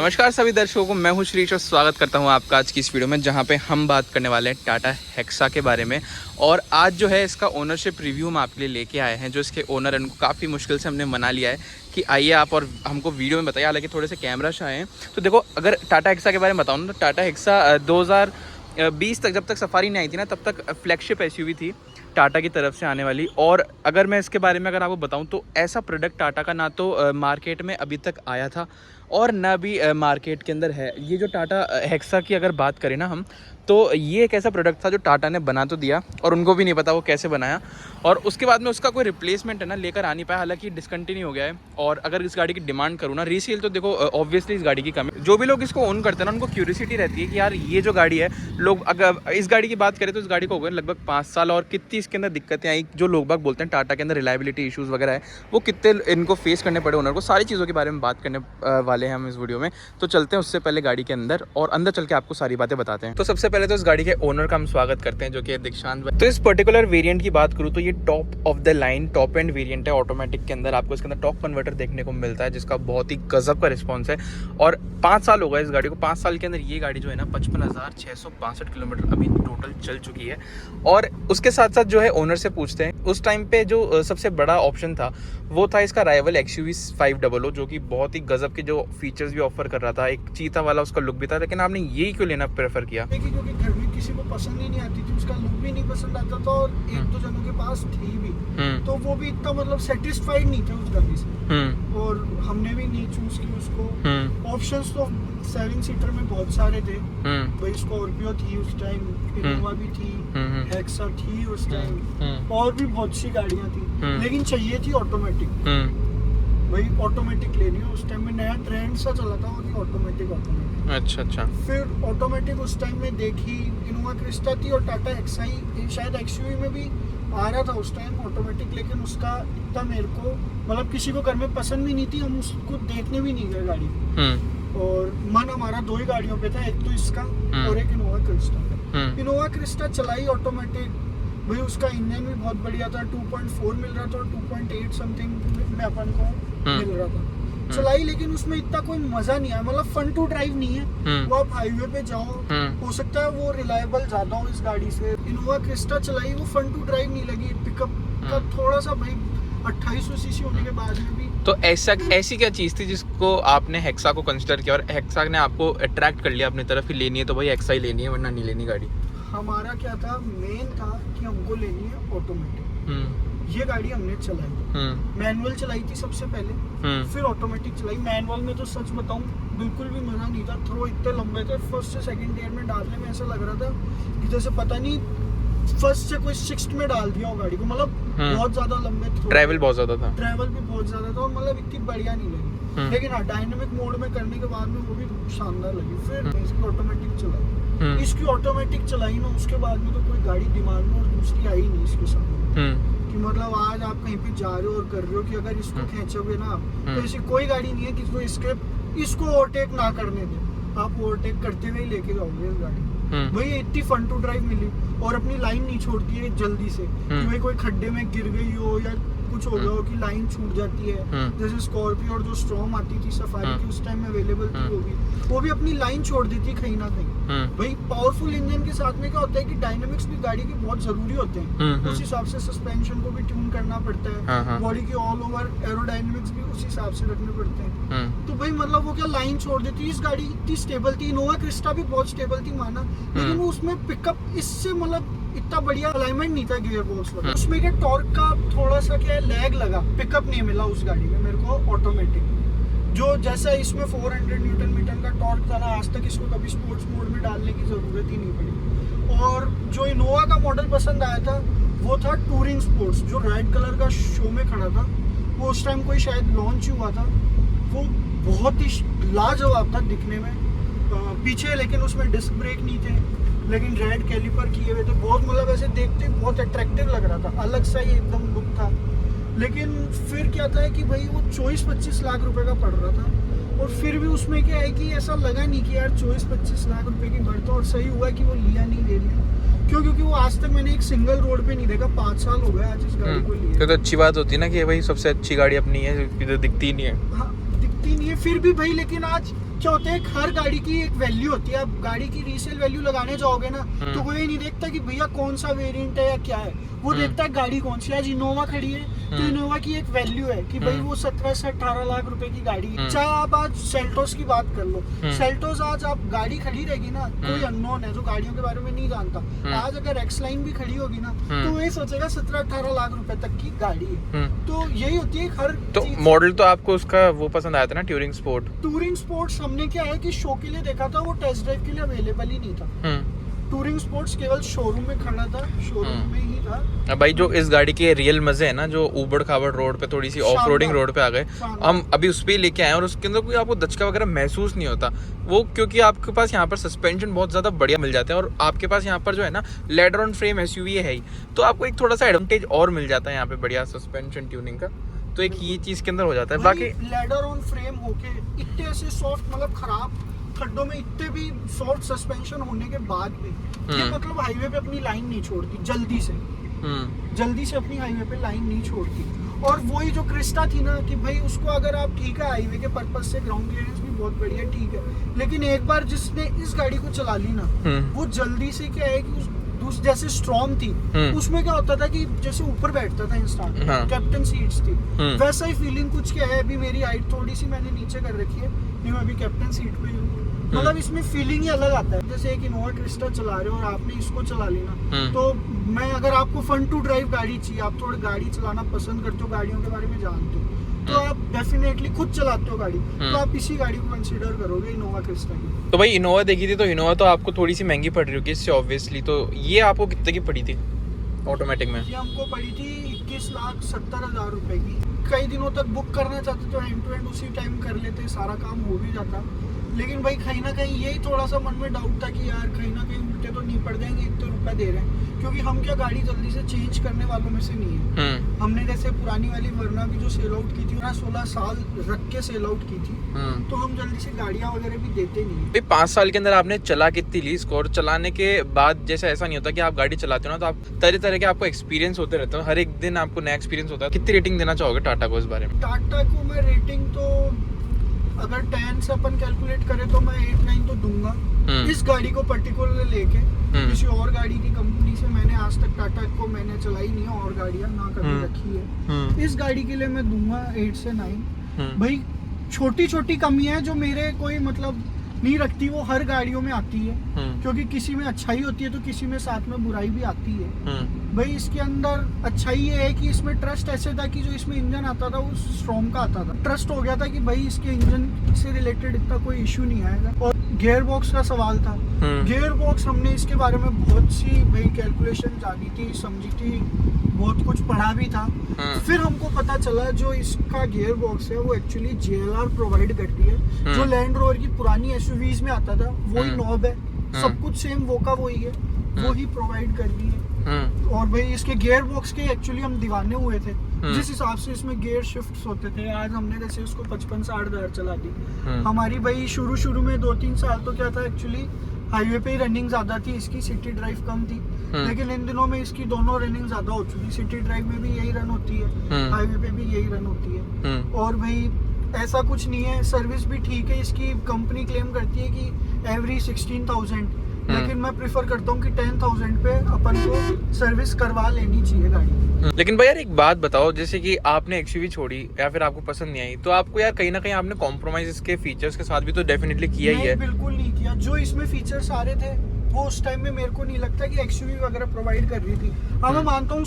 नमस्कार सभी दर्शकों को, मैं हूं श्रीश और स्वागत करता हूं आपका आज की इस वीडियो में, जहां पे हम बात करने वाले हैं टाटा हेक्सा के बारे में। और आज जो है इसका ओनरशिप रिव्यू हम आपके लिए लेके आए हैं। जो इसके ओनर हैं उनको काफ़ी मुश्किल से हमने मना लिया है कि आइए आप और हमको वीडियो में बताइए। हालांकि थोड़े से कैमरा से आए हैं। तो देखो, अगर टाटा हेक्सा के बारे में बताऊँ तो टाटा हेक्सा 2020 तक, जब तक सफारी नहीं आई थी ना, तब तक फ्लैगशिप एसयूवी थी टाटा की तरफ से आने वाली। और अगर मैं इसके बारे में अगर आपको बताऊं तो ऐसा प्रोडक्ट टाटा का ना तो मार्केट में अभी तक आया था और ना भी मार्केट के अंदर है। ये जो टाटा हेक्सा की अगर बात करें ना हम, तो ये एक ऐसा प्रोडक्ट था जो टाटा ने बना तो दिया और उनको भी नहीं पता वो कैसे बनाया, और उसके बाद में उसका कोई रिप्लेसमेंट है ना लेकर आ नहीं पाया। हालांकि डिसकंटिन्यू हो गया है। और अगर इस गाड़ी की डिमांड करूँ ना रीसेल, तो देखो ऑब्वियसली इस गाड़ी की कमी, जो भी लोग इसको ओन करते हैं ना उनको क्यूरियोसिटी रहती है कि यार ये जो गाड़ी है, लोग अगर इस गाड़ी की बात करें तो इस गाड़ी को हो गए लगभग 5 साल, और कितनी इसके अंदर दिक्कतें आई। जो लोग बाग बोलते हैं टाटा के अंदर रिलायबिलिटी इशूज़ वगैरह है, वो कितने इनको फेस करने पड़े ओनर को। सारी चीज़ों के बारे में बात करने वाले हैं हम इस वीडियो में। तो चलते हैं उससे पहले गाड़ी के अंदर, और अंदर चल के आपको सारी बातें बताते हैं। तो सबसे पहले तो इस गाड़ी के ओनर का हम स्वागत करते हैं, जो कि दीक्षांत। तो इस पर्टिकुलर वेरिएंट की बात करूँ तो ये top of the line top end variant है। ऑटोमेटिक के अंदर आपको इसके अंदर टॉप कन्वर्टर देखने को मिलता है, जिसका बहुत ही गजब का रिस्पॉन्स है। और 5 साल हो गए इस गाड़ी को। 5 साल के अंदर ये गाड़ी जो है ना 55,662 किलोमीटर अभी टोटल चल चुकी है। और उसके साथ साथ जो है ओनर से पूछते हैं, उस टाइम पे जो सबसे बड़ा ऑप्शन था वो था इसका राइवल XUV 500, जो कि बहुत ही गजब के जो फीचर्स भी ऑफर कर रहा था। एक चीता वाला उसका लुक भी था, लेकिन आपने यही क्यों लेना प्रेफर किया? क्योंकि घर में किसी को पसंद ही नहीं आती थी, उसका लुक भी नहीं पसंद आता था, और एक दो जनों के पास थी भी, तो वो भी इतना मतलब सेटिस्फाइड नहीं थे उस गाड़ी से, और हमने भी नहीं चूज की उसको। ऑप्शंस तो 7 सीटर में बहुत सारे थे भाई। स्कॉर्पियो थी उस टाइम, इनोवा भी थी, हेक्सा थी उस टाइम, और भी बहुत सी गाड़ियां थी, लेकिन चाहिए थी ऑटोमेटिक भाई। ऑटोमेटिक लेनी है। उस टाइम में नया ट्रेंड सा चला था वो ऑटोमेटिक। अच्छा। फिर ऑटोमेटिक उस टाइम में देखी, इनोवा क्रिस्टा थी और टाटा हेक्सा ही, शायद एक्सयूवी में भी आ रहा था उस टाइम ऑटोमेटिक, लेकिन उसका इतना मेरे को मतलब किसी को घर में पसंद भी नहीं थी, हम उसको देखने भी नहीं गए गाड़ी। और मन हमारा 2 ही गाड़ियों पे था, एक तो इसका और एक इनोवा क्रिस्टा। इनोवा क्रिस्टा चलाई ऑटोमेटिक भाई, उसका इंजन भी बहुत बढ़िया था। 2.4 मिल रहा था और 2.8 समथिंग में अपन को मिल रहा था। चलाई, लेकिन उसमें इतना कोई मजा नहीं आया, मतलब फन टू ड्राइव नहीं है। वो आप हाईवे पे जाओ, हो सकता है वो रिलायबल ज्यादा हो इस गाड़ी से। इनोवा क्रिस्टा चलाई, वो फन टू ड्राइव नहीं लगी। पिकअप का थोड़ा सा भाई 2800 सीसी होने के बाद में भी। तो ऐसी क्या चीज़ थी जिसको आपने हेक्सा को कंसिडर किया और हेक्सा ने आपको अट्रैक्ट कर लिया अपनी तरफ, ही लेनी है तो भाई हेक्सा ही लेनी है वरना नहीं लेनी गाड़ी? हमारा क्या था, मेन था कि हमको लेनी है ऑटोमेटिक। ये गाड़ी हमने चलाई, मैनुअल चलाई थी सबसे पहले, फिर ऑटोमेटिक चलाई। मैनुअल में तो सच बताऊं बिल्कुल भी मजा नहीं था। थ्रो इतने लंबे थे, फर्स्ट से सेकंड गियर में डालने में ऐसा लग रहा था कि जैसे पता नहीं फर्स्ट से कोई 6th में डाल दिया हो गाड़ी को। मतलब बहुत ज्यादा लंबे थे, ट्रैवल बहुत ज्यादा था, ट्रैवल भी बहुत ज्यादा था, और मतलब इतनी बढ़िया नहीं लगी। लेकिन हाँ, डायनेमिक मोड में करने के बाद में वो भी शानदार लगी। फिर इसकी ऑटोमेटिक चलाई, इसकी ऑटोमेटिक चलाई ना, उसके बाद में तो कोई गाड़ी दिमाग में और दूसरी आई नहीं इसके साथ। कि मतलब आज आप कहीं पे जा रहे हो और कर रहे हो कि अगर इसको खींचोगे ना, तो ऐसी कोई गाड़ी नहीं है कि इसको ओवरटेक ना करने दे, आप ओवरटेक करते हुए ही लेके जाओगे इस गाड़ी। भाई इतनी फन टू ड्राइव मिली, और अपनी लाइन नहीं छोड़ती है जल्दी से कि भाई कोई खड्डे में गिर गई हो या कुछ हो गया हो कि लाइन छूट जाती है। जैसे स्कॉर्पियो और जो स्ट्रॉम आती थी सफारी की, उस टाइम में अवेलेबल थी, वो भी अपनी लाइन छोड़ दी थी कहीं ना कहीं। भाई पावरफुल इंजन के साथ में क्या होता है कि डायनामिक्स भी गाड़ी के बहुत जरूरी होते हैं। उस हिसाब से सस्पेंशन को भी ट्यून करना पड़ता है, बॉडी की ऑल ओवर एरोडायनामिक्स भी उस हिसाब से रखने पड़ते हैं। तो भाई मतलब वो क्या लाइन छोड़ देती। इस गाड़ी इतनी स्टेबल थी, इनोवा क्रिस्टा भी बहुत स्टेबल थी माना, लेकिन उसमें पिकअप इससे मतलब इतना बढ़िया अलाइनमेंट नहीं था गियर बॉक्स वगैरह। उसमें क्या टॉर्क का थोड़ा सा क्या लैग लगा, पिकअप नहीं मिला उस गाड़ी में मेरे को ऑटोमेटिक। जो जैसा इसमें 400 न्यूटन मीटर का टॉर्क था ना, आज तक इसको कभी स्पोर्ट्स मोड में डालने की जरूरत ही नहीं पड़ी। और जो इनोवा का मॉडल पसंद आया था वो था टूरिंग स्पोर्ट्स, जो रेड कलर का शो में खड़ा था। वो उस टाइम कोई शायद लॉन्च हुआ था। वो बहुत ही लाजवाब था दिखने में पीछे, लेकिन उसमें डिस्क ब्रेक नहीं थे, लेकिन रेड कैलिपर किए हुए थे। बहुत मतलब ऐसे देखते बहुत अट्रैक्टिव लग रहा था, अलग सा ही एकदम लुक था। लेकिन फिर क्या था कि भाई वो 24-25 लाख रुपए का पड़ रहा था, और फिर भी उसमें क्या है कि ऐसा लगा नहीं कि यार 24-25 लाख रुपए की बढ़ता। और सही हुआ कि वो लिया नहीं, ले लिया। क्यों? क्योंकि वो आज तक मैंने एक सिंगल रोड पे नहीं देखा। 5 साल हो गए आज इस गाड़ी को लिए। तो अच्छी बात होती है ना कि भाई सबसे अच्छी गाड़ी अपनी है, दिखती नहीं है। हाँ, दिखती नहीं है फिर भी भाई। लेकिन आज क्या होता है, हर गाड़ी की एक वैल्यू होती है। आप गाड़ी की रीसेल वैल्यू लगाने जाओगे ना तो कोई नहीं देखता कि भैया कौन सा वेरिएंट है या क्या है, वो देखता है गाड़ी कौन सी। आज इनोवा खड़ी है तो इनोवा की एक वैल्यू है कि भाई वो 17 से 18 लाख रुपए की गाड़ी है। चाहे आप आज सेल्टोस की बात कर लो, सेल्टोस आज आप गाड़ी खड़ी रहेगी ना, कोई अननोन है जो गाड़ियों के बारे में नहीं जानता, आज अगर एक्स लाइन भी खड़ी होगी ना तो वही सोचेगा 17-18 लाख रुपए तक की गाड़ी है। तो यही होती है हर तो मॉडल तो आपको उसका वो पसंद आया था ना, टूरिंग स्पोर्ट? टूरिंग स्पोर्ट्स हमने क्या है कि शो के लिए देखा था, वो टेस्ट ड्राइव के लिए अवेलेबल ही नहीं था। टूरिंग स्पोर्ट्स केवल शोरूम में खड़ा था, शोरूम में ही था। अब भाई जो इस गाड़ी के रियल मजे है ना, जो ऊबड़ खाबड़ रोड पे, थोड़ी सी ऑफ रोडिंग रोड पे आ गए हम, अभी उस पे लेके आए और उसके अंदर कोई आपको दचका वगैरह महसूस नहीं होता वो, क्योंकि आपके पास यहाँ पर सस्पेंशन बहुत ज़्यादा बढ़िया मिल जाता है और आपके पास यहाँ पर जो है ना लेडर ऑन फ्रेम एसयूवी है ही, तो आपको एक थोड़ा सा एडवांटेज और मिल जाता है यहाँ पे बढ़िया सस्पेंशन ट्यूनिंग का, तो एक ये चीज़ के अंदर हो जाता है। बाकी लेडर ऑन फ्रेम होके इतने ऐसे सॉफ्ट, मतलब खराब खड्डों में इतने भी सॉफ्ट सस्पेंशन होने के बाद भी ये मतलब हाईवे पे अपनी लाइन नहीं छोड़ती जल्दी से अपनी हाईवे पे लाइन नहीं छोड़ती। और वही जो क्रिस्टा थी ना कि भाई उसको अगर आप ठीक है हाईवे के पर्पज से, ग्राउंड क्लियरेंस भी बहुत बढ़िया ठीक है, लेकिन एक बार जिसने इस गाड़ी को चला ली ना वो जल्दी से क्या है कि जैसे स्ट्रॉम थी उसमें क्या होता था कि जैसे ऊपर बैठता था इंसान, कैप्टन सीट्स थी, वैसा ही फीलिंग कुछ क्या है। अभी मेरी हाइट थोड़ी सी मैंने नीचे कर रखी है, मैं अभी कैप्टन सीट पे हूँ, मतलब इसमें फीलिंग ही अलग आता है। जैसे एक इनोवा क्रिस्टा चला रहे हो और आपने इसको चला लेना, तो मैं अगर आपको फन टू ड्राइव गाड़ी चाहिए, आप थोड़ी गाड़ी चलाना पसंद करते हो, गाड़ियों के बारे में जानते हो, तो आप डेफिनेटली खुद चलाते हो गाड़ी, तो आप इसी गाड़ी को कंसीडर करोगे इनोवा क्रिस्टा की। तो भाई इनोवा देखी थी, तो इनोवा तो आपको थोड़ी सी महंगी पड़ रही होगी इससे ऑब्वियसली, तो ये आपको कितने की पड़ी थी ऑटोमेटिक में? ये हमको पड़ी थी 21,70,000 रुपए की। कई दिनों तक बुक करना चाहते तो एंड टू एंड उसी टाइम कर लेते, सारा काम हो भी जाता, लेकिन भाई कहीं ना कहीं यही थोड़ा सा मन में डाउट था कि यार कहीं ना कहीं उल्टे तो नहीं पड़ जाएंगे, इतने रुपए दे रहे हैं, क्योंकि हम क्या गाड़ी जल्दी से चेंज करने वालों में से नहीं है। हमने जैसे पुरानी वाली वरना भी जो सेल आउट की थी 16 साल रख के सेल आउट की थी, तो हम जल्दी से गाड़ियां वगैरह भी देते नहीं है। 5 साल के अंदर आपने चला कितनी ली इसको, और चलाने के बाद जैसे ऐसा नहीं होता कि आप गाड़ी चलाते हो ना तो आप तरह तरह के आपको एक्सपीरियंस होते रहते हो, हर एक दिन आपको नया एक्सपीरियंस होता है। कितनी रेटिंग देना चाहोगे टाटा को इस बारे में? टाटा को मैं रेटिंग तो अगर 10 से अपन कैलकुलेट करें तो मैं 8-9 तो दूंगा। इस गाड़ी को पर्टिकुलर लेके किसी और गाड़ी की कंपनी से मैंने आज तक टाटा को मैंने चलाई नहीं है, और गाड़ियां ना कभी रखी है। इस गाड़ी के लिए मैं दूंगा 8 से 9। भाई छोटी छोटी कमियां जो मेरे कोई मतलब नहीं रखती वो हर गाड़ियों में आती है, क्योंकि किसी में अच्छाई होती है तो किसी में साथ में बुराई भी आती है। भाई इसके अंदर अच्छाई ये है कि इसमें ट्रस्ट ऐसे था कि जो इसमें इंजन आता था वो स्ट्रॉम का आता था, ट्रस्ट हो गया था कि भाई इसके इंजन से रिलेटेड इतना कोई इश्यू नहीं आएगा। और गियर बॉक्स का सवाल था, गियर बॉक्स हमने इसके बारे में बहुत सी भाई कैलकुलेशन जानी थी, समझी थी, बहुत कुछ पढ़ा भी था, फिर हमको पता चला जो इसका गियर बॉक्स है वो एक्चुअली JLR प्रोवाइड करती है। जो लैंड रोवर की पुरानी SUVs में आता था वही नॉब है, सब कुछ सेम वो का वही है, वो ही प्रोवाइड कर रही है। और भाई इसके गियर बॉक्स के एक्चुअली हम दीवाने हुए थे, जिस हिसाब से इसमें गियर शिफ्ट होते थे। आज हमने जैसे उसको 55-60 हज़ार चला दी। हमारी भाई शुरू में 2-3 साल तो क्या था एक्चुअली हाईवे पे ही रनिंग ज्यादा थी, इसकी सिटी ड्राइव कम थी, लेकिन इन दिनों में इसकी दोनों रनिंग ज्यादा हो चुकी। सिटी ड्राइव में भी यही रन होती है, हाईवे पे भी यही रन होती है। और भाई ऐसा कुछ नहीं है, सर्विस भी ठीक है इसकी। कंपनी क्लेम करती है कि एवरी 16,000, लेकिन मैं प्रेफर करता हूँ कि 10,000 पे अपन को सर्विस करवा लेनी चाहिए गाड़ी। लेकिन भाई यार एक बात बताओ, जैसे कि आपने XUV छोड़ी या फिर आपको पसंद नहीं आई, तो आपको यार कहीं ना कहीं आपने कॉम्प्रोमाइज इसके फीचर्स के साथ भी तो डेफिनेटली किया ही है। बिल्कुल नहीं किया, जो इसमें फीचर्स आ रहे थे वो उस टाइम में मेरे को नहीं लगता कि XUV वगैरह प्रोवाइड कर रही थी। हाँ मैं मानता हूँ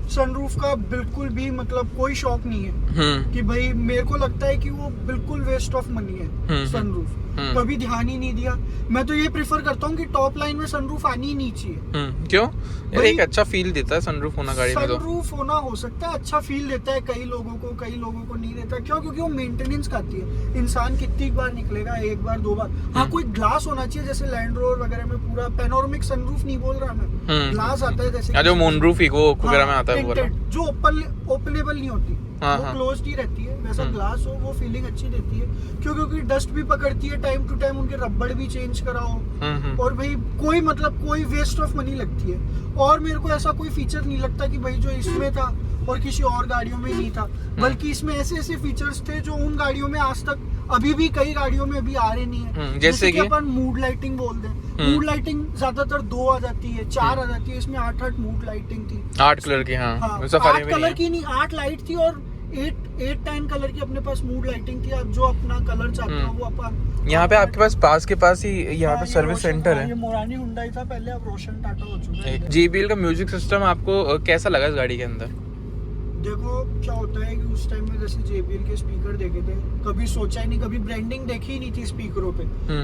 सनरूफ का बिल्कुल भी मतलब कोई शौक नहीं है कि भाई मेरे को लगता है कि वो बिल्कुल वेस्ट ऑफ मनी है सनरूफ, कभी ध्यान ही नहीं दिया। मैं तो ये प्रेफर करता हूँ कि टॉप लाइन में सनरूफ आनी ही नहीं चाहिए। क्यों यार? एक अच्छा फील देता है सनरूफ होना गाड़ी में। सनरूफ होना हो सकता है अच्छा फील देता है कई लोगों को नहीं देता। क्यों? क्योंकि वो मेंटेनेंस खाती है। इंसान कितनी बार निकलेगा, 1 बार 2 बार। हाँ कोई ग्लास होना चाहिए, जैसे लैंड रोवर वगैरह में पूरा पैनोरमिक सनरूफ नहीं बोल रहा मैं, ग्लास आता है जैसे जो मूनरूफ इको वगैरह में आता है, जो ओपनेबल नहीं होती, वो क्लोज्ड ही रहती है, वैसा ग्लास हो, वो फीलिंग अच्छी देती है। क्योंकि डस्ट भी पकड़ती है, टाइम टू टाइम उनके रबड़ भी चेंज कराओ, और भाई कोई वेस्ट ऑफ मनी लगती है। और मेरे को ऐसा कोई फीचर नहीं लगता कि भाई जो इसमें था और किसी और गाड़ियों में नहीं था, बल्कि इसमें ऐसे फीचर्स थे जो उन गाड़ियों में आज तक अभी भी कई गाड़ियों में अभी आ रहे नहीं है। जैसे कि अपन मूड लाइटिंग बोलते हैं, मूड लाइटिंग ज्यादातर 2 आ जाती है, 4 आ जाती है, इसमें 8 मूड लाइटिंग थी, 8 कलर की। हाँ, 8 कलर की नहीं, 8 लाइट थी और 8-10 कलर की अपने पास मूड लाइटिंग थी। आप जो अपना कलर चाहते हो वो अपन। यहाँ पे आपके पास के पास ही यहाँ पे सर्विस सेंटर है। ये मोरानी हुंडई था पहले, अब रोशन टाटा हो चुका है। JBL का म्यूजिक सिस्टम आपको कैसा लगा इस गाड़ी के अंदर? देखो क्या होता है कि उस टाइम में जैसे JBL के स्पीकर देखे थे, कभी सोचा ही नहीं, कभी ब्रांडिंग देखी ही नहीं थी स्पीकरों पे।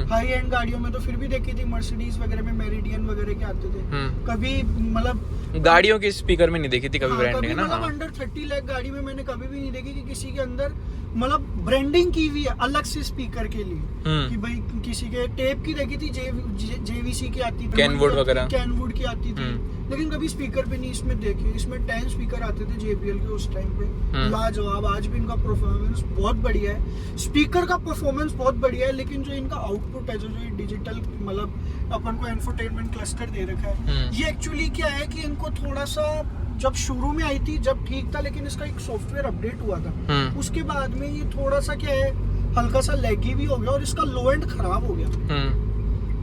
हाई एंड गाड़ियों में तो फिर भी देखी थी, मर्सिडीज वगैरह में मेरिडियन वगैरह के आते थे। कभी मतलब गाड़ियों के स्पीकर में नहीं देखी थी कभी ब्रांडिंग, है ना? मतलब अंडर 30 लाख गाड़ी में मैंने कभी भी नहीं देखी कि किसी के अंदर मतलब ब्रांडिंग की हुई है अलग से स्पीकर के लिए। कि भाई किसी के टेप की देखी थी, JVC की आती थी, कैनवुड वगैरह, कैनवुड की आती थी, लेकिन कभी स्पीकर पे नहीं इसमें देखे। इसमें 10 स्पीकर आते थे JBL के उस टाइम पे, लाजवाब। आज भी इनका परफॉर्मेंस बहुत बढ़िया है, स्पीकर का परफॉर्मेंस बहुत बढ़िया है, लेकिन जो इनका आउटपुट है, जो डिजिटल मतलब अपन को इंफोटेनमेंट क्लस्टर दे रखा है, ये एक्चुअली क्या है कि इनको थोड़ा सा जब शुरू में आई थी जब ठीक था, लेकिन इसका एक सॉफ्टवेयर अपडेट हुआ था, उसके बाद में ये थोड़ा सा क्या है, हल्का सा लैगी भी हो गया और इसका लो एंड खराब हो गया।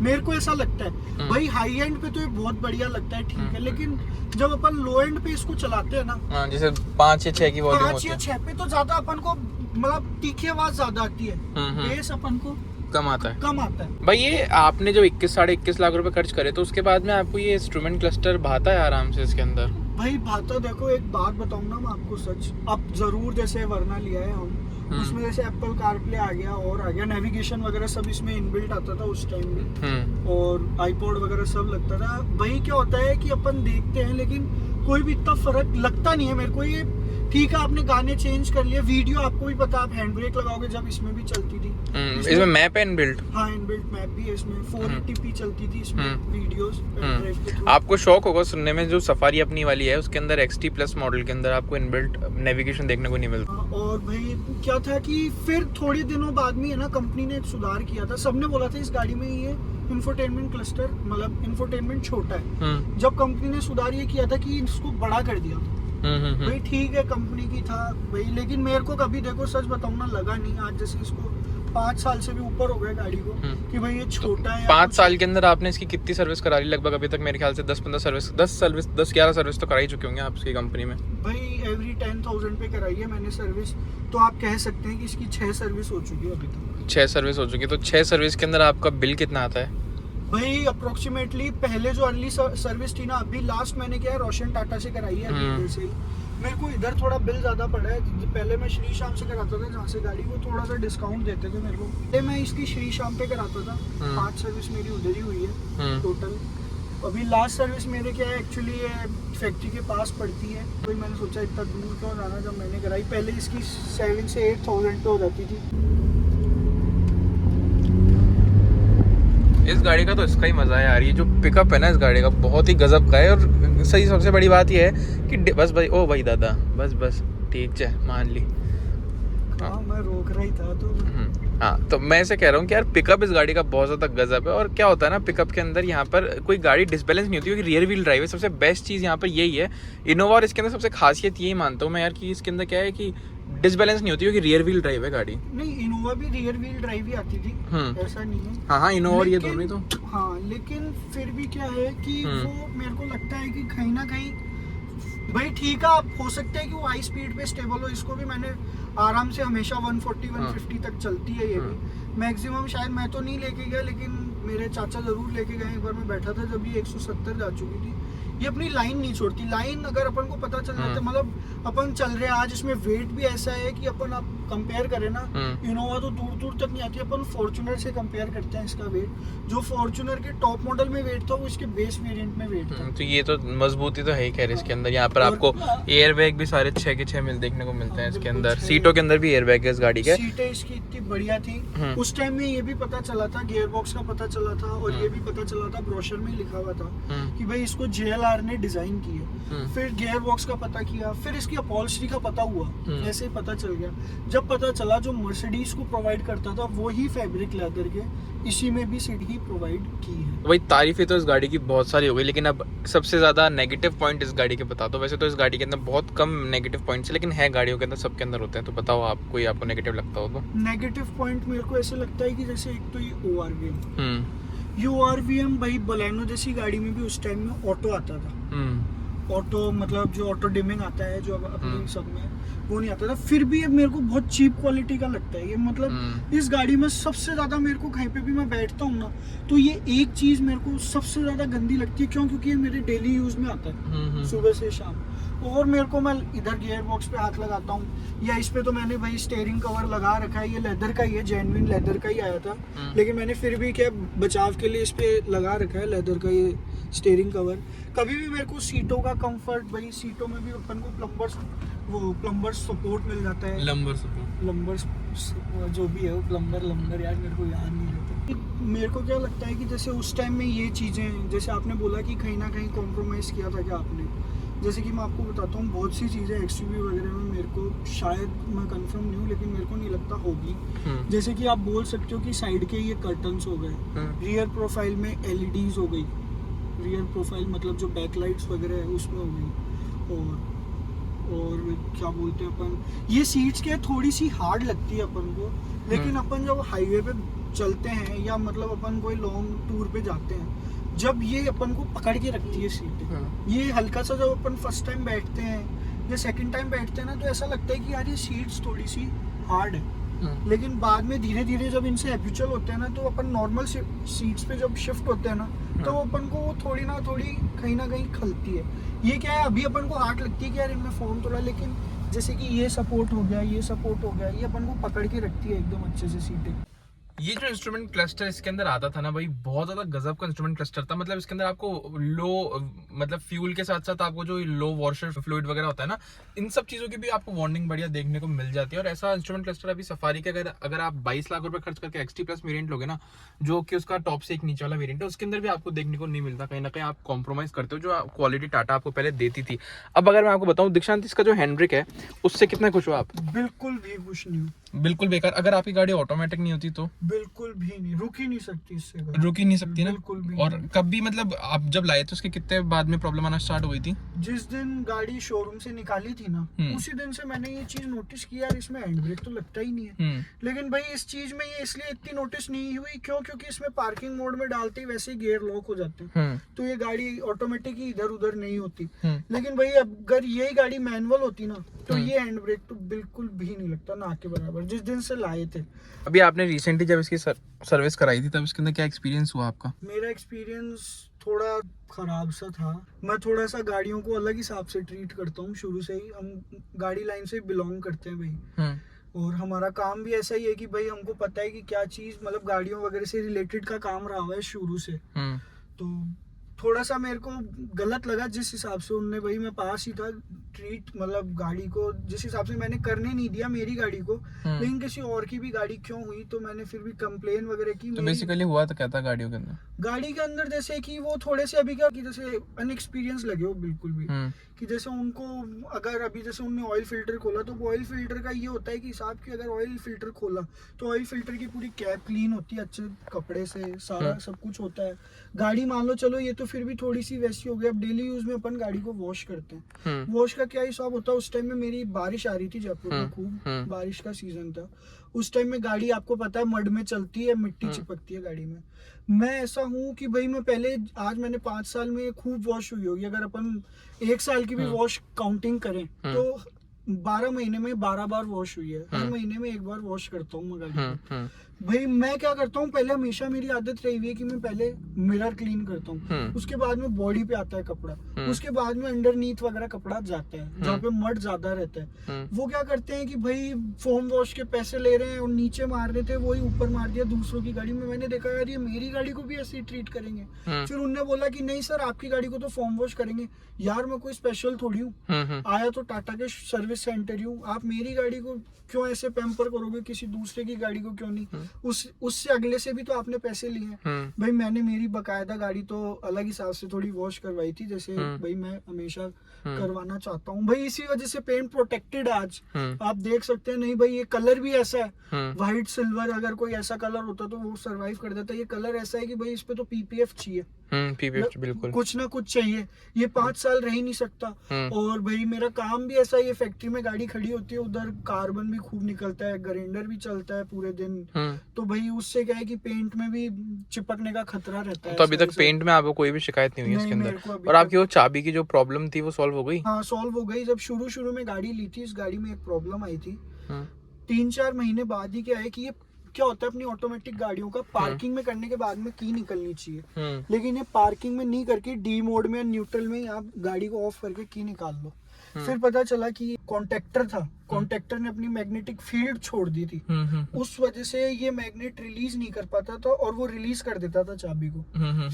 मेरे को ऐसा लगता है भाई हाई एंड पे तो ये बहुत बढ़िया लगता है, ठीक है, लेकिन जब अपन लो एंड पे इसको चलाते हैं ना, जैसे 5 या 6 की वॉल्यूम होती 5 या 6 पे तो ज्यादा अपन को मतलब तीखी आवाज ज्यादा आती है, बेस अपन को कम आता है। भाई ये आपने जो 21-21.5 लाख रुपए खर्च करे तो उसके बाद में आपको ये इंस्ट्रूमेंट क्लस्टर भाता है आराम से इसके अंदर? भाई भाता, देखो एक बात बताऊं ना मैं आपको सच, अब जरूर जैसे वरना लिया है हम, उसमें जैसे एप्पल कारप्ले आ गया और आ गया, नेविगेशन वगैरह सब इसमें इनबिल्ट आता था उस टाइम में, और आईपॉड वगैरह सब लगता था। भाई क्या होता है कि अपन देखते हैं लेकिन कोई भी इतना फर्क लगता नहीं है मेरे को। ये ठीक है, आपने गाने चेंज कर लिए, वीडियो आपको भी पता, आप हैंड ब्रेक लगाओगे जब इसमें भी चलती थी, इसमें मैप है इनबिल्ट। हाँ, इनबिल्ट मैप भी है इसमें, 480p चलती थी इसमें वीडियोस। आपको शौक होगा सुनने में, जो सफारी अपनी वाली है उसके अंदर XT प्लस मॉडल के अंदर आपको इनबिल्ट नेविगेशन देखने को नहीं मिलता। और भाई क्या था कि फिर थोड़े दिनों बाद में है ना, कंपनी ने एक सुधार किया था। सबने बोला था इस गाड़ी में ये इंफोटेनमेंट क्लस्टर मतलब इंफोटेनमेंट छोटा है, जब कंपनी ने सुधार ये किया था कि इसको बड़ा कर दिया था। भाई ठीक है, कंपनी की था भाई, लेकिन मेरे को कभी देखो सच बताऊं ना लगा नहीं, आज जैसे इसको 5 साल से भी ऊपर हो गया गाड़ी को, कि भाई ये छोटा है। 5 साल के अंदर आपने इसकी कितनी सर्विस करा ली लगभग अभी तक? मेरे ख्याल से 10-11 सर्विस तो करा ही चुके होंगे आप इसकी कंपनी में। भाई एवरी 10,000 पे कराई है मैंने सर्विस, तो आप कह सकते हैं कि इसकी 6 सर्विस हो चुकी है अभी तक। 6 सर्विस हो चुकी है, तो 6 सर्विस के अंदर आपका बिल कितना आता है? भाई अप्रोक्सीमेटली पहले जो अर्ली सर्विस थी ना, अभी लास्ट मैंने क्या है रोशन टाटा से कराई है अभी से, मेरे को इधर थोड़ा बिल ज्यादा पड़ा है। पहले मैं श्री श्याम से कराता था जहाँ से गाड़ी को थोड़ा सा डिस्काउंट देते थे मेरे को, पहले मैं इसकी श्री श्याम पे कराता था, 5 सर्विस मेरी उधर ही हुई है टोटल। अभी लास्ट सर्विस मेरे क्या है एक्चुअली ये फैक्ट्री के पास पड़ती है, तो मैंने सोचा इतना दूर क्यों जाना, जब मैंने कराई पहले इसकी 7 से 8,000 पे हो जाती थी। इस गाड़ी का तो इसका ही मजा है यार, ये जो पिकअप है ना इस गाड़ी का बहुत ही गजब का है। और सही सबसे बड़ी बात ये है कि बस भाई, ओ भाई दादा, बस ठीक है मान ली। हाँ, मैं रोक रही था तो हाँ, तो मैं ऐसे कह रहा हूँ कि यार पिकअप इस गाड़ी का बहुत ज़्यादा गजब है। और क्या होता है ना, पिकअप के अंदर यहाँ पर कोई गाड़ी डिसबैलेंस नहीं होती क्योंकि रियर व्हील ड्राइव है। सबसे बेस्ट चीज़ यहाँ पर यही है इनोवा, और इसके अंदर सबसे खासियत यही मानता हूँ मैं यार कि इसके अंदर क्या है कि डिसबैलेंस नहीं होती क्योंकि रियर व्हील ड्राइव है गाड़ी। नहीं, इनोवा भी रियर व्हील ड्राइव ही आती थी, ऐसा नहीं है। हाँ, इनोवा और ये दोनों ही तो। हाँ, लेकिन फिर भी क्या है कि वो मेरे को लगता है कि कहीं ना कहीं भाई ठीक है, आप हो सकता है कि वो हाई स्पीड पे स्टेबल हो। इसको भी मैंने आराम से हमेशा 140-150 तक चलती है ये भी। मैक्सिमम शायद मैं तो नहीं लेके गया, लेकिन मेरे चाचा जरूर लेके गए। एक बार मैं बैठा था जब ये 170 जा चुकी थी। ये अपनी लाइन नहीं छोड़ती, लाइन अगर अपन को पता चल जाता है, मतलब अपन चल रहे हैं आज, इसमें वेट भी ऐसा है कि अपन आप कंपेयर करें ना, इनोवा तो दूर दूर तक नहीं आती। अपन फॉर्च्यूनर से कंपेयर करते हैं इसका वेट, जो फॉर्च्यूनर के टॉप मॉडल में वेट था वो इसके बेस वेरिएंट में वेट था। तो ये तो मजबूती तो है ही खैर इसके अंदर। यहाँ पर आपको एयर बैग भी सारे 6 के 6 देखने को मिलते हैं इसके अंदर। सीटों के अंदर भी एयर बैग है इस गाड़ी के। सीटें इसकी इतनी बढ़िया थी, उस टाइम में ये भी पता चला था, गियर बॉक्स का पता चला था, और ये भी पता चला था, ब्रोशर में लिखा हुआ था कि भाई इसको JLR कार ने डिजाइन की है। फिर गियर बॉक्स का पता किया, फिर इसकी अपॉल्स्ट्री का पता हुआ, ऐसे ही पता चल गया। जब पता चला जो मर्सिडीज को प्रोवाइड करता था वही फैब्रिक लेदर के इसी में भी सीट ही प्रोवाइड की है। वही तारीफें तो इस गाड़ी की बहुत सारी हो गई, लेकिन अब सबसे ज्यादा नेगेटिव पॉइंट इस गाड़ी के बता दो। वैसे तो इस गाड़ी के अंदर बहुत कम नेगेटिव पॉइंट्स है, लेकिन है गाड़ियों के अंदर, सबके अंदर होते हैं। तो बताओ आप, कोई आपको नेगेटिव लगता हो तो। नेगेटिव पॉइंट मेरे को ऐसे लगता है कि जैसे एक तो ये ORVM भाई बलेनो जैसी गाड़ी में भी उस टाइम में ऑटो आता था। ऑटो मतलब जो ऑटो डिमिंग आता है जो अपने सब में वो नहीं आता था। फिर भी ये मेरे को बहुत चीप क्वालिटी का लगता है ये। मतलब इस गाड़ी में सबसे ज्यादा मेरे को कहीं पे भी मैं बैठता हूँ ना तो ये एक चीज मेरे को सबसे ज्यादा गंदी लगती है। क्यों? क्योंकि ये मेरे डेली यूज में आता है सुबह से शाम। और मेरे को मैं इधर गियर बॉक्स पे हाथ लगाता हूँ या इस पे तो मैंने भाई स्टीयरिंग कवर लगा रखा है, ये लेदर का ही है, जेन्युइन लेदर का ही आया था। लेकिन मैंने फिर भी क्या बचाव के लिए इस पे लगा रखा है लेदर का ये स्टीयरिंग कवर। कभी भी मेरे को सीटों का कंफर्ट, भाई सीटों में भी अपन को प्लम्बर सपोर्ट मिल जाता है। लंबर जो भी है वो प्लम्बर यार मेरे को याद नहीं रहता। मेरे को क्या लगता है कि जैसे उस टाइम में ये चीज़ें, जैसे आपने बोला कि कहीं ना कहीं कॉम्प्रोमाइज़ किया था क्या आपने, जैसे कि मैं आपको बताता हूँ बहुत सी चीज़ें XUV वगैरह में मेरे को शायद मैं कंफर्म नहीं हूँ लेकिन मेरे को नहीं लगता होगी। जैसे कि आप बोल सकते हो कि साइड के ये कर्टन्स हो गए, रियर प्रोफाइल में LEDs हो गई, रियर प्रोफाइल मतलब जो बैकलाइट्स वगैरह है उसमें हो गई। और क्या बोलते हैं अपन, ये सीट्स क्या थोड़ी सी हार्ड लगती है अपन को, लेकिन अपन जब हाईवे पे चलते हैं या मतलब अपन कोई लॉन्ग टूर पे जाते हैं जब ये अपन को पकड़ के रखती है सीट। ये हल्का सा जब अपन फर्स्ट टाइम बैठते हैं या सेकंड टाइम बैठते हैं ना तो ऐसा लगता है कि यार ये सीट्स थोड़ी सी हार्ड है। लेकिन बाद में धीरे धीरे जब इनसे हैबिचुअल होते हैं ना तो अपन नॉर्मल सीट्स पे जब शिफ्ट होते हैं ना तो अपन को वो थोड़ी ना थोड़ी कहीं ना कहीं खलती है। ये क्या है, अभी अपन को हार्ड लगती है कि यार इनमें फोन थोड़ा, लेकिन जैसे कि ये सपोर्ट हो गया, ये सपोर्ट हो गया, ये अपन को पकड़ के रखती है एकदम अच्छे से सीटें। ये जो इंस्ट्रूमेंट क्लस्टर इसके अंदर आता था ना भाई, बहुत ज्यादा गजब का इंस्ट्रूमेंट क्लस्टर था। मतलब इसके अंदर आपको लो मतलब फ्यूल के साथ साथ आपको जो लो वॉशर फ्लूइड वगैरह होता है ना, इन सब चीजों की भी आपको वार्निंग बढ़िया देखने को मिल जाती है। और ऐसा इंस्ट्रूमेंट क्लस्टर अभी सफारी के अगर आप 22 लाख रुपए खर्च करके XT प्लस वेरिएंट लोगे ना, जो कि उसका टॉप से एक नीचे वाला वेरिएंट है, उसके अंदर भी आपको देखने को नहीं मिलता। कहीं ना कहीं आप कॉम्प्रोमाइज करते हो जो क्वालिटी टाटा आपको पहले देती थी। अब अगर मैं आपको बताऊं दीक्षांत, इसका जो हैंडब्रेक है उससे कितना खुश हो आप? बिल्कुल भी खुश नहीं हूँ, बिल्कुल बेकार। अगर आपकी गाड़ी ऑटोमेटिक नहीं होती तो बिल्कुल भी नहीं, रुक ही नहीं सकती इससे, रुक ही नहीं सकती ना बिल्कुल भी। और कभी मतलब आप जब लाए थे उसके कितने बाद में प्रॉब्लम आना स्टार्ट हुई थी? जिस दिन गाड़ी शोरूम से निकाली थी ना उसी दिन से मैंने ये चीज नोटिस किया, यार इसमें हैंड ब्रेक तो लगता ही नहीं है। लेकिन भाई इस चीज में ये इसलिए इतनी नोटिस नहीं हुई क्यों? क्योंकि इसमें पार्किंग मोड में डालते ही वैसे ही गियर लॉक हो जाते हैं, तो ये गाड़ी ऑटोमेटिक ही इधर उधर नहीं होती। लेकिन भाई अगर यही गाड़ी मैनुअल होती ना तो ये हैंड ब्रेक तो बिल्कुल भी नहीं लगता, ना के बराबर, जिस दिन से लाए थे। अभी आपने रिसेंटली जब इसकी सर्विस कराई थी तब इसके अंदर क्या एक्सपीरियंस हुआ आपका? मेरा एक्सपीरियंस थोड़ा खराब सा था। मैं थोड़ा सा गाड़ियों को अलग हिसाब से ट्रीट करता हूँ शुरू से ही। हम गाड़ी लाइन से बिलोंग करते हैं भाई, और हमारा काम भी ऐसा ही है कि भाई हमको पता है कि क्या चीज मतलब गाड़ियों वगैरह से रिलेटेड का काम रहा हुआ है शुरू से। तो थोड़ा सा मेरे को गलत लगा जिस हिसाब से उनने, भाई मैं पास ही था, ट्रीट मतलब गाड़ी को जिस हिसाब से मैंने करने नहीं दिया मेरी गाड़ी को, लेकिन किसी और की भी गाड़ी क्यों हुई तो मैंने फिर भी कंप्लेन वगैरह की। तो बेसिकली हुआ तो क्या था गाड़ियों के अंदर? गाड़ी के अंदर जैसे कि वो थोड़े से अभी क्या कि जैसे अनएक्सपीरियंस लगे हो बिल्कुल भी, कि जैसे उनको अगर अभी जैसे उनने ऑयल फिल्टर खोला तो ऑयल फिल्टर का ये होता है कि साहब कि अगर ऑयल फिल्टर खोला तो ऑयल फिल्टर की पूरी कैप क्लीन होती है अच्छे कपड़े से, सारा सब कुछ होता है। गाड़ी मान लो चलो ये तो फिर भी थोड़ी सी वैसी हो गई, अब डेली यूज में अपन गाड़ी को वॉश करते हैं। वॉश का क्या हिसाब होता है, उस टाइम में मेरी बारिश आ रही थी जयपुर में, खूब बारिश का सीजन था। उस टाइम में गाड़ी आपको पता है मड में चलती है, मिट्टी चिपकती है गाड़ी में। मैं ऐसा हूँ कि भाई मैं पहले आज मैंने 5 साल में खूब वॉश हुई होगी, अगर अपन 1 साल की भी वॉश काउंटिंग करें तो 12 महीने में 12 बार वॉश हुई है। हर महीने में 1 बार वॉश करता हूँ मैं गाड़ी को। भाई मैं क्या करता हूँ, पहले हमेशा मेरी आदत रही हुई है कि मैं पहले मिरर क्लीन करता हूँ, उसके बाद में बॉडी पे आता है कपड़ा, उसके बाद में अंडरनीथ वगैरह कपड़ा जाता है जहाँ पे मड ज्यादा रहता है। वो क्या करते हैं कि भाई फोम वॉश के पैसे ले रहे हैं और नीचे मार रहे थे, वही ऊपर मार दिया दूसरों की गाड़ी में। मैंने देखा यार ये मेरी गाड़ी को भी ऐसे ही ट्रीट करेंगे। फिर उनने बोला कि नहीं सर आपकी गाड़ी को तो फोम वॉश करेंगे। यार मैं कोई स्पेशल थोड़ी हूँ, आया तो टाटा के सर्विस सर्विस सेंटर ही हूँ, आप मेरी गाड़ी को क्यों ऐसे पैम्पर करोगे, किसी दूसरे की गाड़ी को क्यों नहीं? उससे अगले से भी तो आपने पैसे लिए हैं। भाई मैंने मेरी बकायदा गाड़ी तो अलग हिसाब से थोड़ी वॉश करवाई थी, जैसे भाई मैं हमेशा करवाना चाहता हूँ भाई, इसी वजह से पेंट प्रोटेक्टेड। आज आप देख सकते हैं, नहीं भाई ये कलर भी ऐसा है, व्हाइट सिल्वर, अगर कोई ऐसा कलर होता तो वो सरवाइव कर देता। ये कलर ऐसा है कि भाई इस पे तो पीपीएफ चाहिए, पीपीएफ बिल्कुल कुछ ना कुछ चाहिए, ये 5 साल रह ही नहीं सकता। और भाई मेरा काम भी ऐसा है, ये फैक्ट्री में गाड़ी खड़ी होती है, उधर कार्बन भी खूब निकलता है, ग्राइंडर भी चलता है पूरे दिन, तो भाई उससे क्या है कि पेंट में भी चिपकने का खतरा रहता है। तो अभी तक पेंट में आपको कोई भी शिकायत नहीं हुई इसके अंदर? और आपकी वो चाबी की जो प्रॉब्लम थी वो सॉल्व हो गई? हाँ सॉल्व हो गई। जब शुरू में गाड़ी ली थी, इस गाड़ी में एक प्रॉब्लम आई थी, 3-4 महीने बाद ही क्या है कि ये क्या होता है, अपनी ऑटोमेटिक गाड़ियों का पार्किंग में करने के बाद में की निकलनी चाहिए, लेकिन ये पार्किंग में नहीं करके डी मोड में, न्यूट्रल में आप गाड़ी को ऑफ करके की निकाल लो। फिर पता चला कि कॉन्ट्रैक्टर था, कॉन्ट्रैक्टर ने अपनी मैग्नेटिक फील्ड छोड़ दी थी, उस वजह से ये मैग्नेट रिलीज नहीं कर पाता था और वो रिलीज कर देता था चाबी को।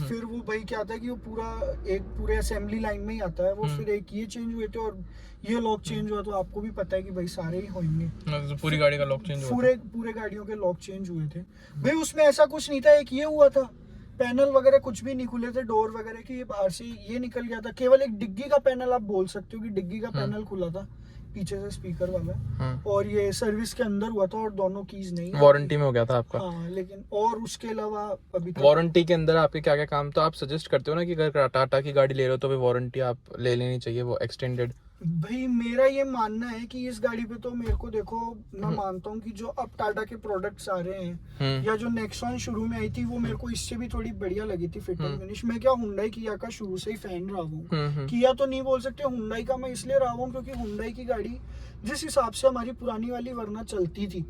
फिर वो भाई क्या था कि वो पूरे असेंबली लाइन में ही आता है वो। फिर एक ये चेंज हुए थे और ये लॉक चेंज हुआ, तो आपको भी पता है कि भाई सारे ही होंगे, तो पूरी गाड़ी का लॉक चेंज हुआ, पूरे गाड़ियों के लॉक चेंज हुए थे भाई। उसमें ऐसा कुछ नहीं था, एक ये हुआ था, पैनल वगैरह कुछ भी नहीं खुले थे, डोर वगैरह की, ये बाहर से ये निकल गया था, केवल एक डिग्गी का पैनल आप बोल सकते हो कि डिग्गी का पैनल खुला था पीछे से स्पीकर वाला, और ये सर्विस के अंदर हुआ था और दोनों कीज नहीं, वारंटी में हो गया था आपका। हाँ, लेकिन और उसके अलावा अभी वारंटी के अंदर आपके क्या क्या काम, तो आप सजेस्ट करते हो ना कि अगर टाटा की गाड़ी ले रहे हो तो वारंटी आप ले लेनी चाहिए वो एक्सटेंडेड? भाई मेरा ये मानना है कि इस गाड़ी पे तो मेरे को देखो, मैं मानता हूँ कि जो अब टाटा के प्रोडक्ट्स आ रहे हैं, या जो नेक्सॉन शुरू में आई थी, वो मेरे को इससे भी थोड़ी बढ़िया लगी थी फिट एंड फिनिश। मैं क्या हुंडई किया का शुरू से ही फैन रहा हूँ, किया तो नहीं बोल सकते, हुंडई का मैं इसलिए रहा हूँ क्योंकि हुंडई की गाड़ी जिस हिसाब से हमारी पुरानी वाली वरना चलती थी,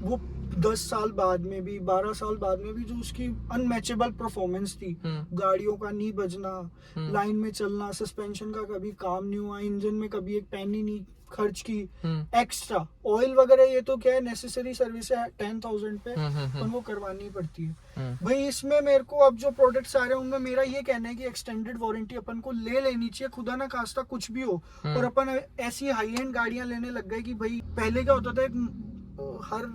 वो 10 साल बाद में भी, 12 साल बाद में भी जो उसकी अनमैचेबल परफॉर्मेंस थी, गाड़ियों का नहीं बजना, लाइन में चलना, सस्पेंशन का कभी काम नहीं हुआ, इंजन में कभी एक पैनी नहीं खर्च की, एक्स्ट्रा ऑयल वगैरह ये तो क्या है, नेसेसरी सर्विस है 10,000 पे, पर वो करवानी पड़ती है भाई। इसमें मेरे को अब जो प्रोडक्ट्स आ रहे हैं उनमें मेरा ये कहना है कि एक्सटेंडेड वारंटी अपन को ले लेनी चाहिए, खुदा ना खास्ता कुछ भी हो। और अपन ऐसी हाई एंड गाड़ियां लेने लग गए कि भाई पहले क्या होता था, एक हर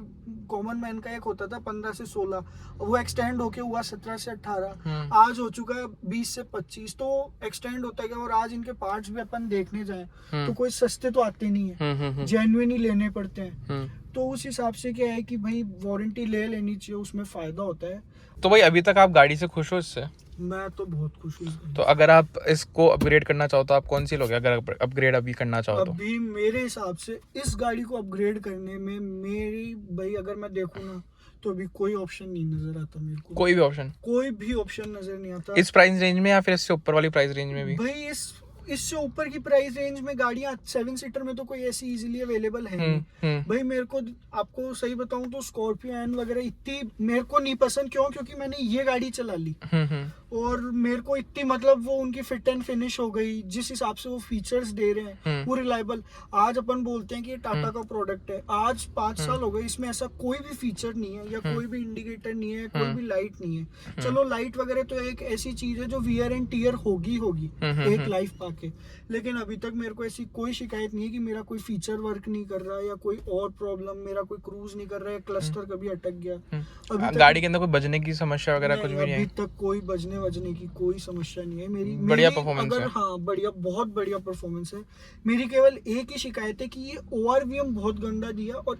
कॉमन मैन का एक होता था 15 से 16, वो एक्सटेंड होके हुआ 17 से 18, आज हो चुका है 20 से 25, तो एक्सटेंड होता गया। और आज इनके पार्ट्स भी अपन देखने जाएं तो कोई सस्ते तो आते नहीं है, जेन्युइन ही लेने पड़ते हैं। तो उस हिसाब से क्या है कि भाई वारंटी ले लेनी चाहिए, उसमें फायदा होता है। तो भाई अभी तक आप गाड़ी से खुश हो इससे? मैं तो बहुत खुश हूँ। तो अगर आप इसको अपग्रेड करना चाहो तो आप कौन सी लोगे, अगर अपग्रेड अभी करना चाहो तो? अभी मेरे हिसाब से इस गाड़ी को अपग्रेड करने में मेरी भाई, अगर मैं देखूँ ना, तो अभी कोई ऑप्शन नहीं नजर आता मेरे को। कोई भी ऑप्शन नजर नहीं आता इस प्राइस रेंज में, या फिर इससे ऊपर वाली प्राइस रेंज में भी? भाई इससे ऊपर की प्राइस रेंज में गाड़ियां 7 सीटर में तो कोई ऐसी इजीली अवेलेबल है नहीं भाई। मेरे को आपको सही बताऊं तो स्कॉर्पियो एन वगैरह इतनी मेरे को नहीं पसंद, क्योंकि मैंने ये गाड़ी चला ली और मेरे को इतनी, मतलब वो उनकी फिट एंड फिनिश हो गई, जिस हिसाब से वो फीचर्स दे रहे हैं वो रिलायबल। आज अपन बोलते हैं कि ये टाटा का प्रोडक्ट है, आज 5 साल हो गए, इसमें ऐसा कोई भी फीचर नहीं है, या कोई भी इंडिकेटर नहीं है, कोई भी लाइट नहीं है। चलो लाइट वगैरह तो एक ऐसी चीज है जो वियर एंड टीयर होगी एक लाइफ पाके, लेकिन अभी तक मेरे को ऐसी कोई शिकायत नहीं है कि मेरा कोई फीचर वर्क नहीं कर रहा है या कोई और प्रॉब्लम, मेरा कोई क्रूज नहीं कर रहा है, क्लस्टर कभी अटक गया। गाड़ी के अंदर कोई बजने की समस्या वगैरह कुछ भी नहीं है? अभी तक कोई बजने की कोई समस्या नहीं है मेरी। बढ़िया परफॉर्मेंस है। हाँ बढ़िया, बहुत बढ़िया परफॉर्मेंस है मेरी। केवल एक ही शिकायत है कि ये ORVM बहुत गंदा दिया, और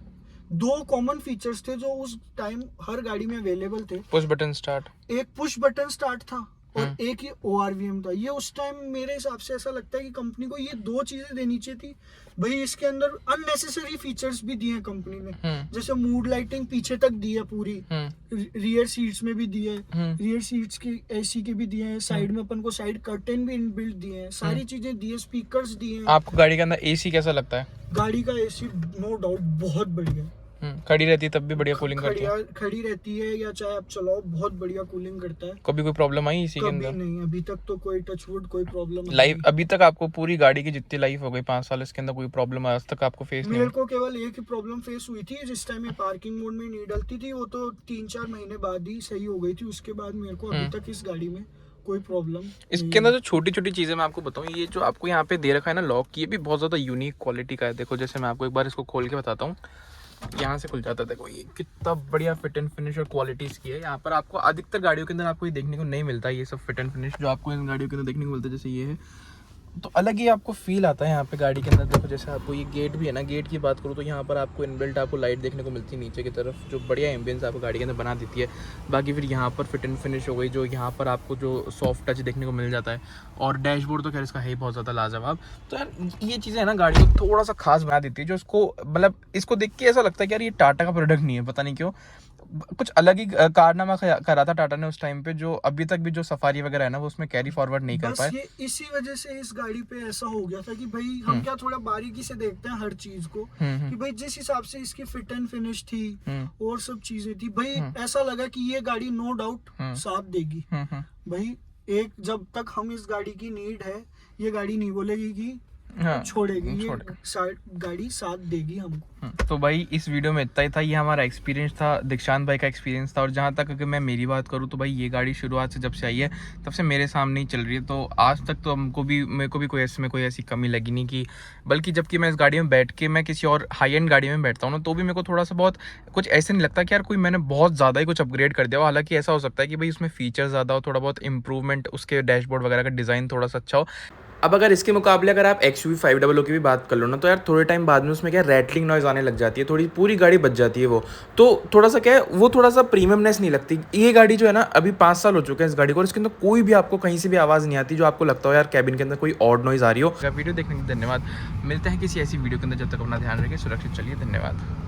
2 कॉमन फीचर्स थे जो उस टाइम हर गाड़ी में अवेलेबल थे। पुश बटन स्टार्ट, एक पुश बटन स्टार्ट था और एक ही ORVM था। ये उस टाइम मेरे हिसाब से ऐसा लगता है कि कंपनी को ये 2 चीजें देनी चाहिए थी भाई। इसके अंदर अननेसेसरी फीचर्स भी दिए हैं कंपनी ने, जैसे मूड लाइटिंग पीछे तक दी है पूरी, रियर सीट्स में भी दी है, रियर सीट्स की AC के भी दिए हैं, साइड में अपन को साइड कर्टेन भी इनबिल्ट दिए हैं, सारी चीजें दी है, स्पीकर्स दिए हैं। आपको गाड़ी के अंदर AC कैसा लगता है? गाड़ी का AC नो डाउट बहुत बढ़िया है, खड़ी रहती है तब भी बढ़िया कूलिंग करती है? खड़ी रहती है या चाहे आप चलाओ, बहुत बढ़िया कूलिंग करता है। कभी कोई प्रॉब्लम आई इसी के अंदर? नहीं, अभी तक तो कोई टचवुड कोई प्रॉब्लम लाइफ अभी तक आपको पूरी गाड़ी की जितनी लाइफ हो गई 5 साल, इसके अंदर कोई प्रॉब्लम आज तक आपको फेस नहीं? मेरे को केवल एक ही प्रॉब्लम फेस हुई थी, जिस टाइम ये पार्किंग मोड में नहीं डलती थी, वो तो 3-4 महीने बाद ही सही हो गई थी। उसके बाद मेरे को अभी तक इस गाड़ी में कोई प्रॉब्लम। इसके अंदर जो छोटी छोटी चीज़ें मैं आपको बताऊँ, ये जो आपको यहाँ पे दे रखा है ना लॉक, ये भी बहुत ज़्यादा यूनिक क्वालिटी का है। देखो जैसे मैं आपको एक बार इसको खोल के बताता हूँ, यहाँ से खुल जाता है। देखो ये कितना बढ़िया फिट एंड फिनिश और क्वालिटी इसकी है। यहाँ पर आपको अधिकतर गाड़ियों के अंदर आपको ये देखने को नहीं मिलता, ये सब फिट एंड फिनिश जो आपको इन गाड़ियों के अंदर देखने को मिलता है, जैसे ये है, तो अलग ही आपको फील आता है यहाँ पे गाड़ी के अंदर। देखो जैसे आपको ये गेट भी है ना, गेट की बात करूँ तो यहाँ पर आपको इनबिल्ट आपको लाइट देखने को मिलती है नीचे की तरफ, जो बढ़िया एम्बियंस आपको गाड़ी के अंदर बना देती है। बाकी फिर यहाँ पर फिट एंड फिनिश हो गई, जो यहाँ पर आपको जो सॉफ्ट टच देखने को मिल जाता है। और डैशबोर्ड तो खैर इसका है ही बहुत ज़्यादा लाजवाब। तो यार ये चीज़ें है ना गाड़ी को थोड़ा सा खास बना देती है, जो इसको मतलब इसको देख के ऐसा लगता है कि यार ये टाटा का प्रोडक्ट नहीं है, पता नहीं क्यों। कुछ अलग ही कारनामा करा था टाटा ने उस टाइम पे, जो अभी तक भी जो सफारी वगैरह है ना वो उसमें कैरी फॉरवर्ड नहीं कर बस पाए। ये इसी वजह से इस गाड़ी पे ऐसा हो गया था कि भाई हम क्या थोड़ा बारीकी से देखते हैं हर चीज को, कि भाई जिस हिसाब से इसकी फिट एंड फिनिश थी और सब चीजें थी, भाई ऐसा लगा कि ये गाड़ी नो डाउट साथ देगी। भाई एक जब तक हम इस गाड़ी की नीड है, ये गाड़ी नहीं बोलेगी कि छोड़ेगी, ये गाड़ी साथ देगी हमको। तो भाई इस वीडियो में इतना ही था। ये हमारा एक्सपीरियंस था, दीक्षांत भाई का एक्सपीरियंस था। और जहाँ तक अगर मैं मेरी बात करूँ तो भाई ये गाड़ी शुरुआत से जब से आई है तब से मेरे सामने ही चल रही है, तो आज तक तो मेरे को भी कोई ऐसी कमी लगी नहीं कि, बल्कि जबकि मैं इस गाड़ी में बैठ के मैं किसी और हाई एंड गाड़ी में बैठता हूँ ना, तो भी मेरे को थोड़ा सा बहुत कुछ ऐसे नहीं लगता कि यार कोई मैंने बहुत ज़्यादा ही कुछ अपग्रेड कर दिया हो। हालांकि ऐसा हो सकता है कि भाई उसमें फीचर ज़्यादा हो, थोड़ा बहुत इंप्रूवमेंट, उसके डैशबोर्ड वगैरह का डिज़ाइन थोड़ा सा अच्छा हो। अब अगर इसके मुकाबले अगर आप XUV 500 की भी बात कर लो ना, तो यार थोड़े टाइम बाद में उसमें क्या रैटलिंग नॉइज़ आने लग जाती है, थोड़ी पूरी गाड़ी बच जाती है वो, तो थोड़ा सा क्या है वो थोड़ा सा प्रीमियमनेस नहीं लगती। ये गाड़ी जो है ना अभी 5 साल हो चुके हैं इस गाड़ी को, और इसके अंदर कोई भी आपको कहीं से भी आवाज़ नहीं आती जो आपको लगता हो यार कैबिन के अंदर कोई ऑड नॉइज़ आ रही हो। वीडियो देखने के लिए धन्यवाद। मिलते हैं किसी ऐसी वीडियो के अंदर, जब तक अपना ध्यान रखें, सुरक्षित चलिए, धन्यवाद।